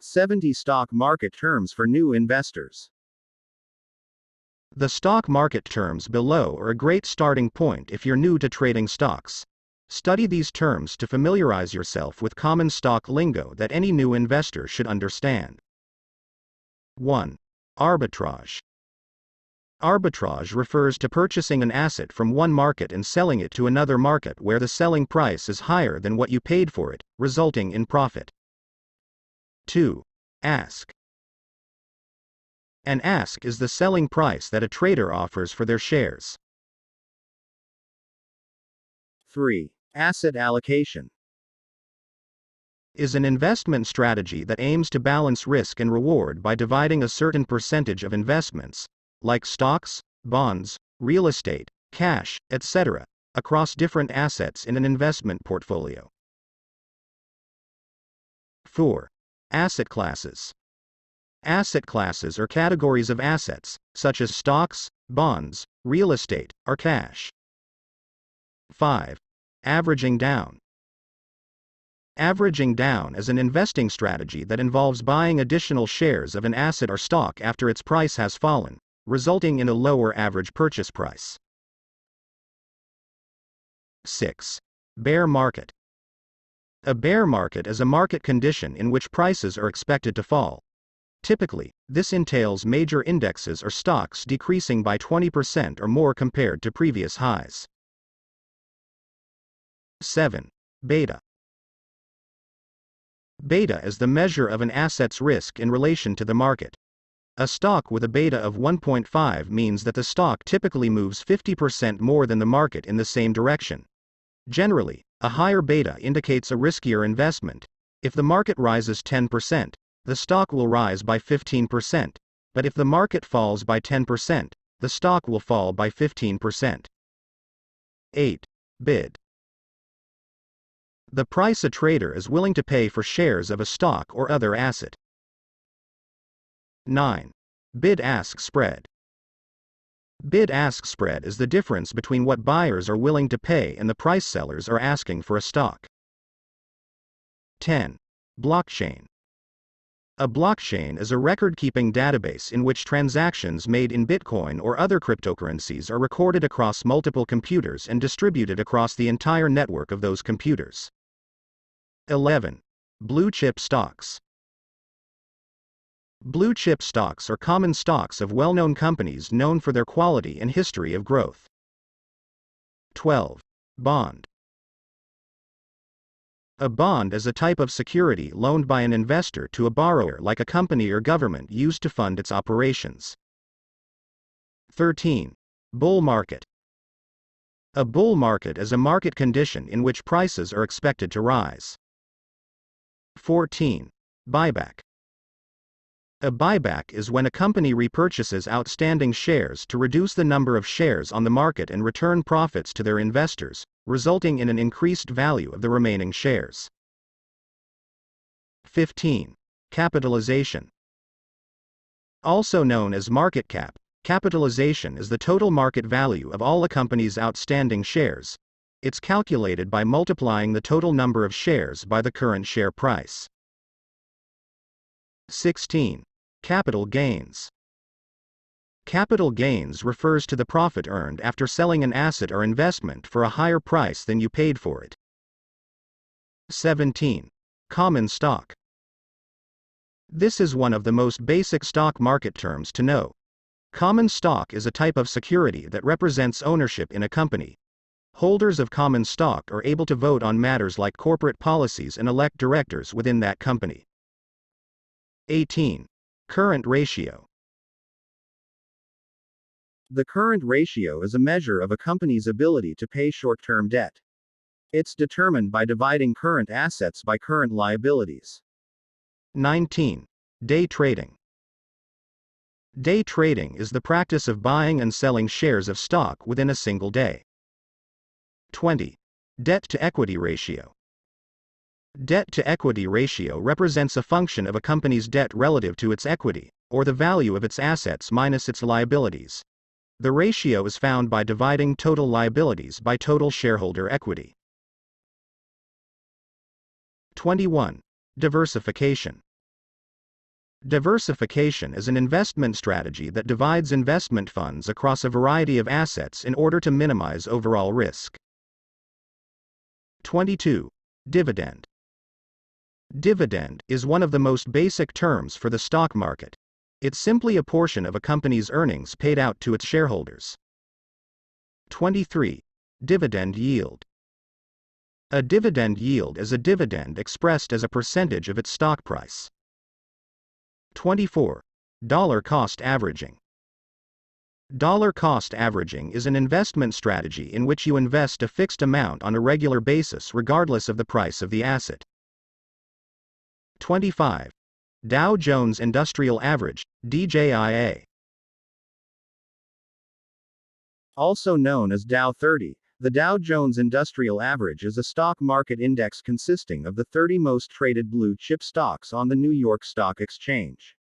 70 Stock Market Terms for New Investors. The stock market terms below are a great starting point if you're new to trading stocks. Study these terms to familiarize yourself with common stock lingo that any new investor should understand. 1. Arbitrage. Arbitrage refers to purchasing an asset from one market and selling it to another market where the selling price is higher than what you paid for it, resulting in profit. 2. Ask. An ask is the selling price that a trader offers for their shares. 3. Asset allocation. Is an investment strategy that aims to balance risk and reward by dividing a certain percentage of investments, like stocks, bonds, real estate, cash, etc., across different assets in an investment portfolio. 4. Asset classes. Asset classes are categories of assets, such as stocks, bonds, real estate, or cash. 5. Averaging down. Averaging down is an investing strategy that involves buying additional shares of an asset or stock after its price has fallen, resulting in a lower average purchase price. 6. Bear market. A bear market is a market condition in which prices are expected to fall. Typically, this entails major indexes or stocks decreasing by 20% or more compared to previous highs. 7. Beta. Beta is the measure of an asset's risk in relation to the market. A stock with a beta of 1.5 means that the stock typically moves 50% more than the market in the same direction. Generally, a higher beta indicates a riskier investment. If the market rises 10%, the stock will rise by 15%, but if the market falls by 10%, the stock will fall by 15%. 8. Bid. The price a trader is willing to pay for shares of a stock or other asset. 9. Bid-ask spread. Bid-ask spread is the difference between what buyers are willing to pay and the price sellers are asking for a stock. 10. Blockchain. A blockchain is a record-keeping database in which transactions made in Bitcoin or other cryptocurrencies are recorded across multiple computers and distributed across the entire network of those computers. 11. Blue-chip stocks. Blue-chip stocks are common stocks of well-known companies known for their quality and history of growth. 12. Bond. A bond is a type of security loaned by an investor to a borrower like a company or government used to fund its operations. 13. Bull market. A bull market is a market condition in which prices are expected to rise. 14. Buyback. A buyback is when a company repurchases outstanding shares to reduce the number of shares on the market and return profits to their investors, resulting in an increased value of the remaining shares. 15. Capitalization. Also known as market cap, capitalization is the total market value of all a company's outstanding shares. It's calculated by multiplying the total number of shares by the current share price. 16. Capital gains. Capital gains refers to the profit earned after selling an asset or investment for a higher price than you paid for it. 17. Common stock. This is one of the most basic stock market terms to know. Common stock is a type of security that represents ownership in a company. Holders of common stock are able to vote on matters like corporate policies and elect directors within that company. 18. Current ratio. The current ratio is a measure of a company's ability to pay short-term debt. It's determined by dividing current assets by current liabilities. 19. Day trading. Day trading is the practice of buying and selling shares of stock within a single day. 20. Debt-to-equity ratio. Debt-to-equity ratio represents a function of a company's debt relative to its equity, or the value of its assets minus its liabilities. The ratio is found by dividing total liabilities by total shareholder equity. 21. Diversification. Diversification is an investment strategy that divides investment funds across a variety of assets in order to minimize overall risk. 22. Dividend. Dividend is one of the most basic terms for the stock market. It's simply a portion of a company's earnings paid out to its shareholders. 23. Dividend yield. A dividend yield is a dividend expressed as a percentage of its stock price. 24. Dollar cost averaging. Dollar cost averaging is an investment strategy in which you invest a fixed amount on a regular basis regardless of the price of the asset. 25. Dow Jones Industrial Average, DJIA. Also known as Dow 30, the Dow Jones Industrial Average is a stock market index consisting of the 30 most traded blue-chip stocks on the New York Stock Exchange.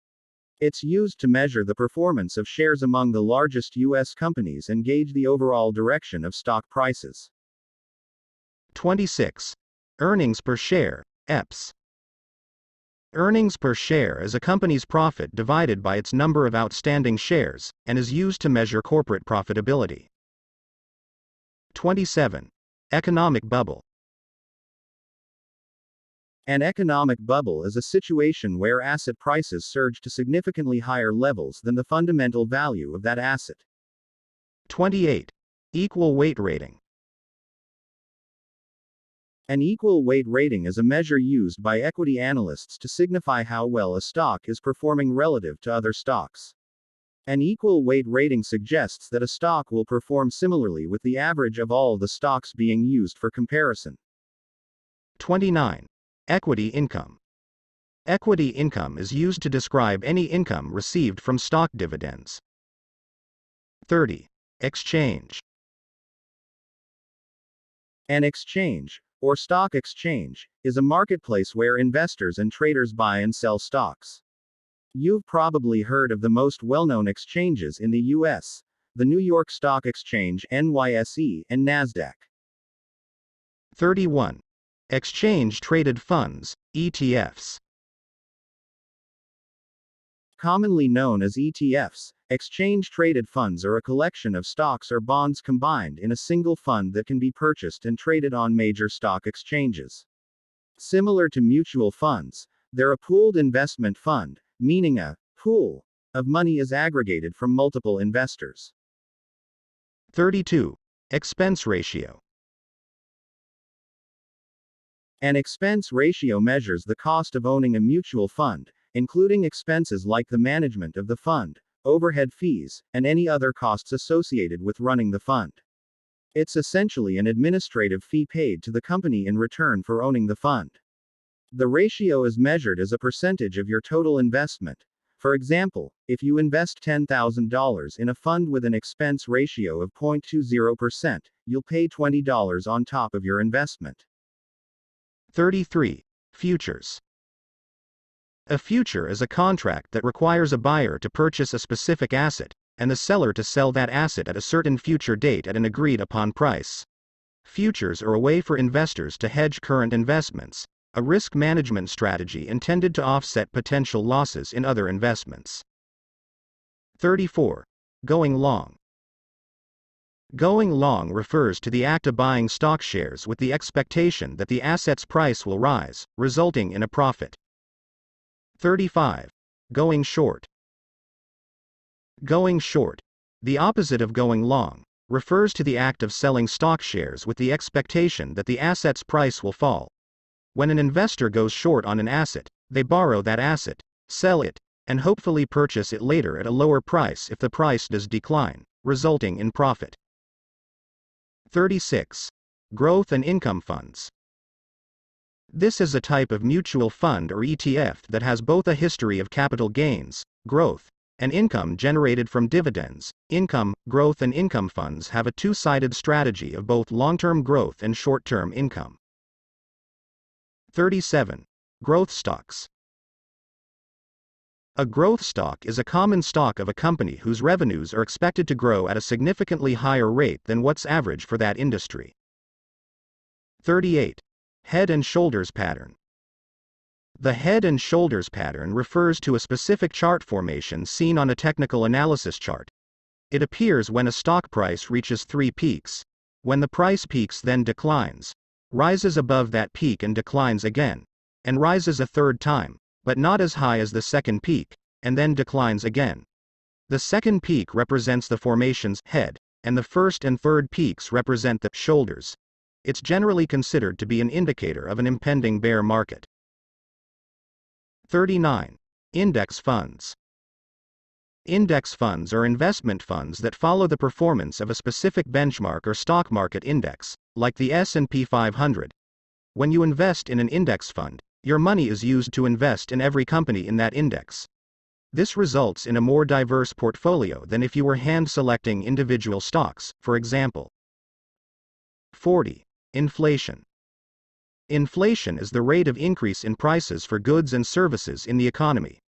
It's used to measure the performance of shares among the largest U.S. companies and gauge the overall direction of stock prices. 26. Earnings per share, EPS. Earnings per share is a company's profit divided by its number of outstanding shares, and is used to measure corporate profitability. 27. Economic bubble. An economic bubble is a situation where asset prices surge to significantly higher levels than the fundamental value of that asset. 28. Equal weight rating. An equal weight rating is a measure used by equity analysts to signify how well a stock is performing relative to other stocks. An equal weight rating suggests that a stock will perform similarly with the average of all the stocks being used for comparison. 29. Equity income. Equity income is used to describe any income received from stock dividends. 30. Exchange. An exchange, or stock exchange, is a marketplace where investors and traders buy and sell stocks. You've probably heard of the most well-known exchanges in the US, the New York Stock Exchange, NYSE, and Nasdaq. 31. Exchange-traded funds, ETFs. Commonly known as ETFs, exchange-traded funds are a collection of stocks or bonds combined in a single fund that can be purchased and traded on major stock exchanges. Similar to mutual funds, they're a pooled investment fund, meaning a pool of money is aggregated from multiple investors. 32. Expense ratio. An expense ratio measures the cost of owning a mutual fund, including expenses like the management of the fund, overhead fees, and any other costs associated with running the fund. It's essentially an administrative fee paid to the company in return for owning the fund. The ratio is measured as a percentage of your total investment. For example, if you invest $10,000 in a fund with an expense ratio of 0.20%, you'll pay $20 on top of your investment. 33. Futures. A future is a contract that requires a buyer to purchase a specific asset, and the seller to sell that asset at a certain future date at an agreed upon price. Futures are a way for investors to hedge current investments, a risk management strategy intended to offset potential losses in other investments. 34. Going long. Going long refers to the act of buying stock shares with the expectation that the asset's price will rise, resulting in a profit. 35. Going short. Going short, the opposite of going long, refers to the act of selling stock shares with the expectation that the asset's price will fall. When an investor goes short on an asset, they borrow that asset, sell it, and hopefully purchase it later at a lower price if the price does decline, resulting in profit. 36. Growth and income funds. This is a type of mutual fund or ETF that has both a history of capital gains, growth, and income generated from dividends. Income, growth, and income funds have a two-sided strategy of both long-term growth and short-term income. 37. Growth stocks. A growth stock is a common stock of a company whose revenues are expected to grow at a significantly higher rate than what's average for that industry. 38. Head and shoulders pattern. The head and shoulders pattern refers to a specific chart formation seen on a technical analysis chart. It appears when a stock price reaches 3 peaks. When the price peaks, then declines, rises above that peak and declines again, and rises a third time, but not as high as the second peak, and then declines again. The second peak represents the formation's head, and the first and third peaks represent the shoulders. It's generally considered to be an indicator of an impending bear market. 39. Index funds. Index funds are investment funds that follow the performance of a specific benchmark or stock market index, like the S&P 500. When you invest in an index fund, your money is used to invest in every company in that index. This results in a more diverse portfolio than if you were hand-selecting individual stocks, for example. 40. Inflation. Inflation is the rate of increase in prices for goods and services in the economy.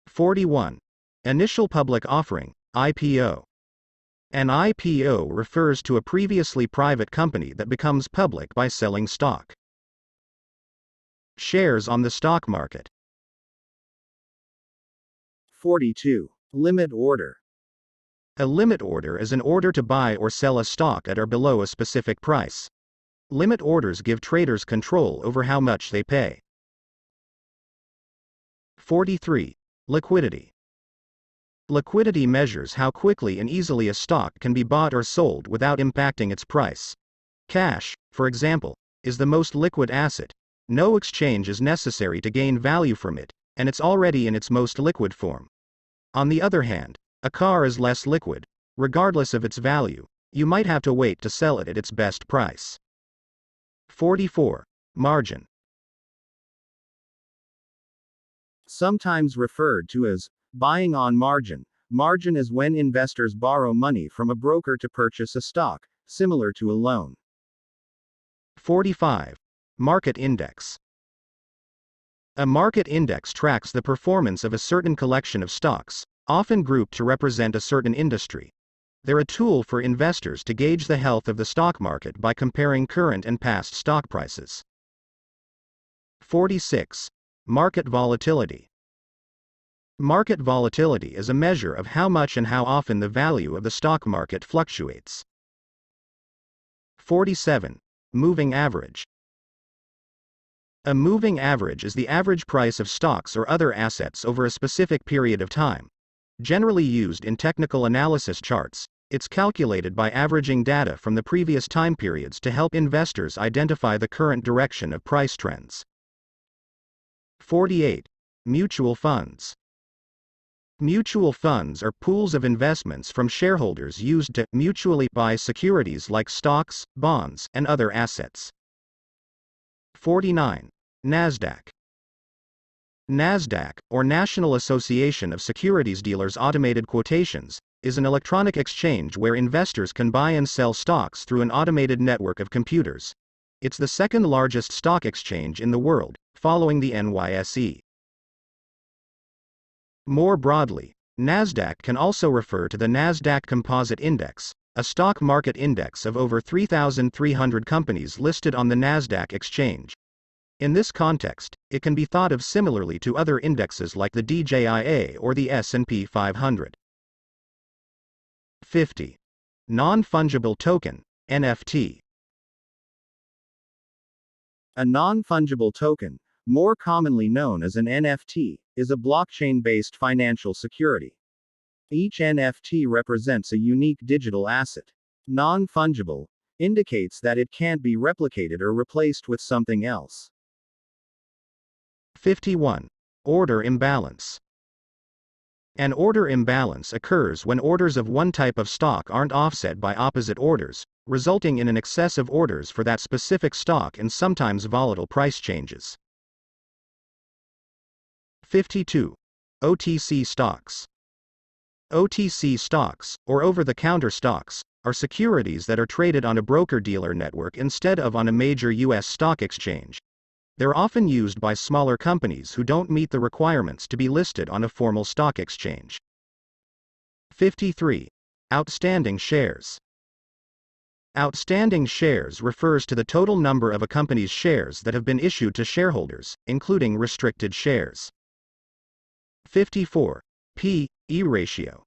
41. Initial public offering, IPO. An IPO refers to a previously private company that becomes public by selling stock. Shares on the stock market. 42. Limit order. A limit order is an order to buy or sell a stock at or below a specific price. Limit orders give traders control over how much they pay. 43. Liquidity. Liquidity measures how quickly and easily a stock can be bought or sold without impacting its price. Cash, for example, is the most liquid asset. No exchange is necessary to gain value from it, and it's already in its most liquid form. On the other hand, a car is less liquid. Regardless of its value, you might have to wait to sell it at its best price. 44. Margin. Sometimes referred to as buying on margin. Margin is when investors borrow money from a broker to purchase a stock, similar to a loan. 45. Market index. A market index tracks the performance of a certain collection of stocks, often grouped to represent a certain industry. They're a tool for investors to gauge the health of the stock market by comparing current and past stock prices. 46. Market volatility. Market volatility is a measure of how much and how often the value of the stock market fluctuates. 47. Moving average. A moving average is the average price of stocks or other assets over a specific period of time. Generally used in technical analysis charts, it's calculated by averaging data from the previous time periods to help investors identify the current direction of price trends. 48. Mutual funds. Mutual funds are pools of investments from shareholders used to mutually buy securities like stocks, bonds, and other assets. 49. Nasdaq. Nasdaq, or National Association of Securities Dealers Automated Quotations, is an electronic exchange where investors can buy and sell stocks through an automated network of computers. It's the second largest stock exchange in the world, following the NYSE. More broadly, Nasdaq can also refer to the Nasdaq Composite Index, a stock market index of over 3,300 companies listed on the Nasdaq exchange. In this context, it can be thought of similarly to other indexes like the DJIA or the S&P 500. 50. Non-Fungible Token, NFT. A non-fungible token, more commonly known as an NFT, is a blockchain-based financial security. Each NFT represents a unique digital asset. Non-fungible indicates that it can't be replicated or replaced with something else. 51. Order imbalance. An order imbalance occurs when orders of one type of stock aren't offset by opposite orders, resulting in an excess of orders for that specific stock and sometimes volatile price changes. 52. OTC Stocks. OTC stocks, or over-the-counter stocks, are securities that are traded on a broker-dealer network instead of on a major U.S. stock exchange. They're often used by smaller companies who don't meet the requirements to be listed on a formal stock exchange. 53. Outstanding shares. Outstanding shares refers to the total number of a company's shares that have been issued to shareholders, including restricted shares. 54. P/E ratio.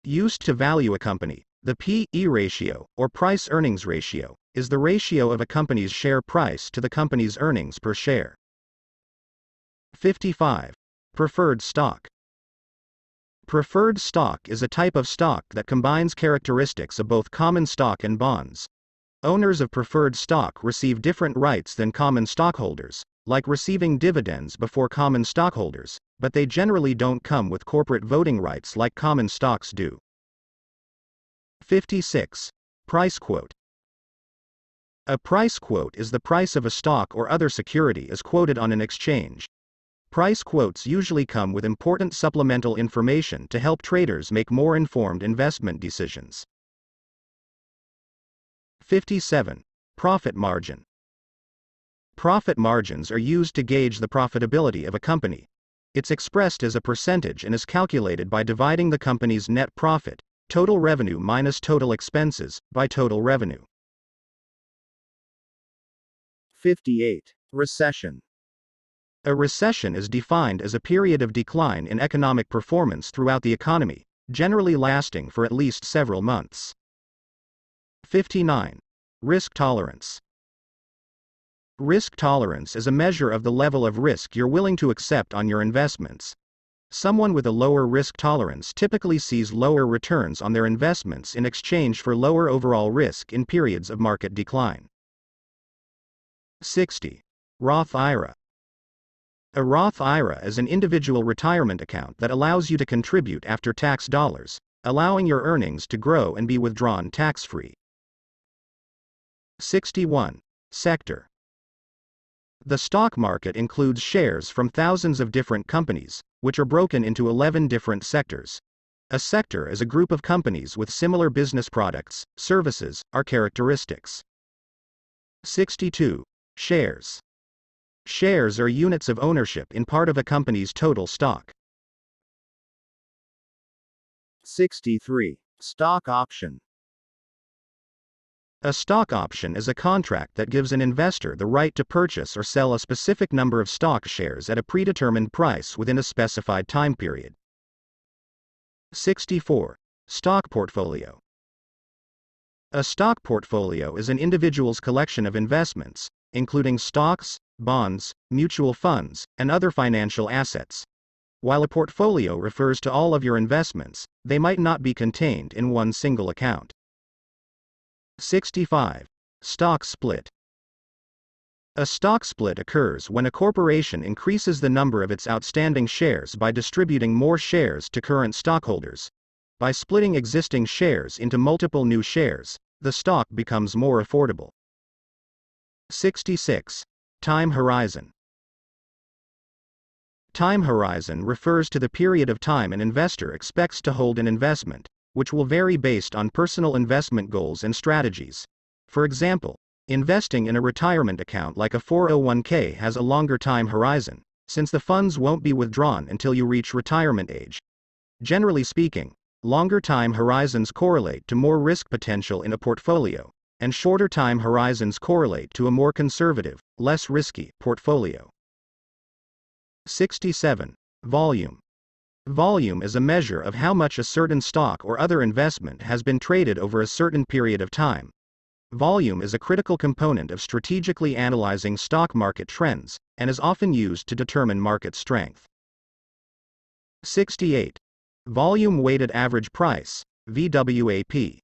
Used to value a company, the P/E ratio, or price-earnings ratio, is the ratio of a company's share price to the company's earnings per share. 55. Preferred stock. Preferred stock is a type of stock that combines characteristics of both common stock and bonds. Owners of preferred stock receive different rights than common stockholders, like receiving dividends before common stockholders, but they generally don't come with corporate voting rights like common stocks do. 56. Price quote. A price quote is the price of a stock or other security as quoted on an exchange. Price quotes usually come with important supplemental information to help traders make more informed investment decisions. 57. Profit margin. Profit margins are used to gauge the profitability of a company. It's expressed as a percentage and is calculated by dividing the company's net profit, total revenue minus total expenses, by total revenue. 58. Recession. A recession is defined as a period of decline in economic performance throughout the economy, generally lasting for at least several months. 59. Risk tolerance. Risk tolerance is a measure of the level of risk you're willing to accept on your investments. Someone with a lower risk tolerance typically sees lower returns on their investments in exchange for lower overall risk in periods of market decline. 60. Roth IRA. A Roth IRA is an individual retirement account that allows you to contribute after-tax dollars, allowing your earnings to grow and be withdrawn tax-free. 61. Sector. The stock market includes shares from thousands of different companies, which are broken into 11 different sectors. A sector is a group of companies with similar business products, services, or characteristics. 62. Shares. Shares are units of ownership in part of a company's total stock. 63. Stock option. A stock option is a contract that gives an investor the right to purchase or sell a specific number of stock shares at a predetermined price within a specified time period. 64. Stock portfolio. A stock portfolio is an individual's collection of investments, including stocks, bonds, mutual funds, and other financial assets. While a portfolio refers to all of your investments, they might not be contained in one single account. 65. Stock split. A stock split occurs when a corporation increases the number of its outstanding shares by distributing more shares to current stockholders. By splitting existing shares into multiple new shares, the stock becomes more affordable. 66. Time horizon. Time horizon refers to the period of time an investor expects to hold an investment, which will vary based on personal investment goals and strategies. For example, investing in a retirement account like a 401k has a longer time horizon, since the funds won't be withdrawn until you reach retirement age. Generally speaking, longer time horizons correlate to more risk potential in a portfolio, and shorter time horizons correlate to a more conservative, less risky portfolio. 67. Volume. Volume is a measure of how much a certain stock or other investment has been traded over a certain period of time. Volume is a critical component of strategically analyzing stock market trends, and is often used to determine market strength. 68. Volume weighted average price, VWAP.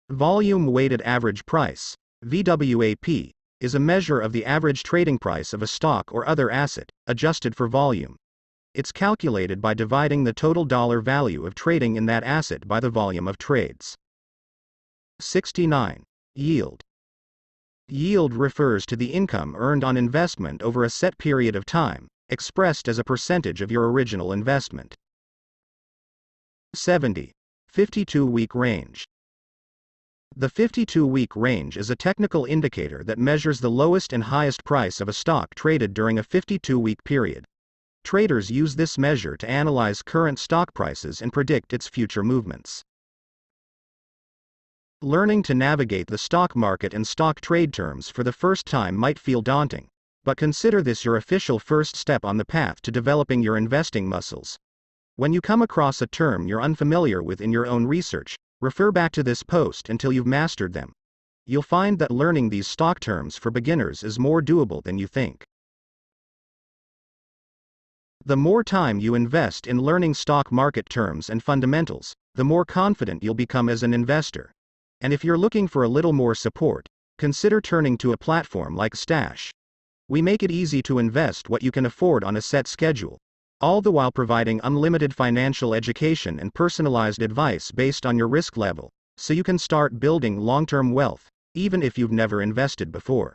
Volume weighted average price, VWAP, is a measure of the average trading price of a stock or other asset, adjusted for volume. It's calculated by dividing the total dollar value of trading in that asset by the volume of trades. 69. Yield. Yield refers to the income earned on investment over a set period of time, expressed as a percentage of your original investment. 70. 52-week range. The 52-week range is a technical indicator that measures the lowest and highest price of a stock traded during a 52-week period. Traders use this measure to analyze current stock prices and predict its future movements. Learning to navigate the stock market and stock trade terms for the first time might feel daunting, but consider this your official first step on the path to developing your investing muscles. When you come across a term you're unfamiliar with in your own research, refer back to this post until you've mastered them. You'll find that learning these stock terms for beginners is more doable than you think. The more time you invest in learning stock market terms and fundamentals, the more confident you'll become as an investor. And if you're looking for a little more support, consider turning to a platform like Stash. We make it easy to invest what you can afford on a set schedule, all the while providing unlimited financial education and personalized advice based on your risk level, so you can start building long-term wealth, even if you've never invested before.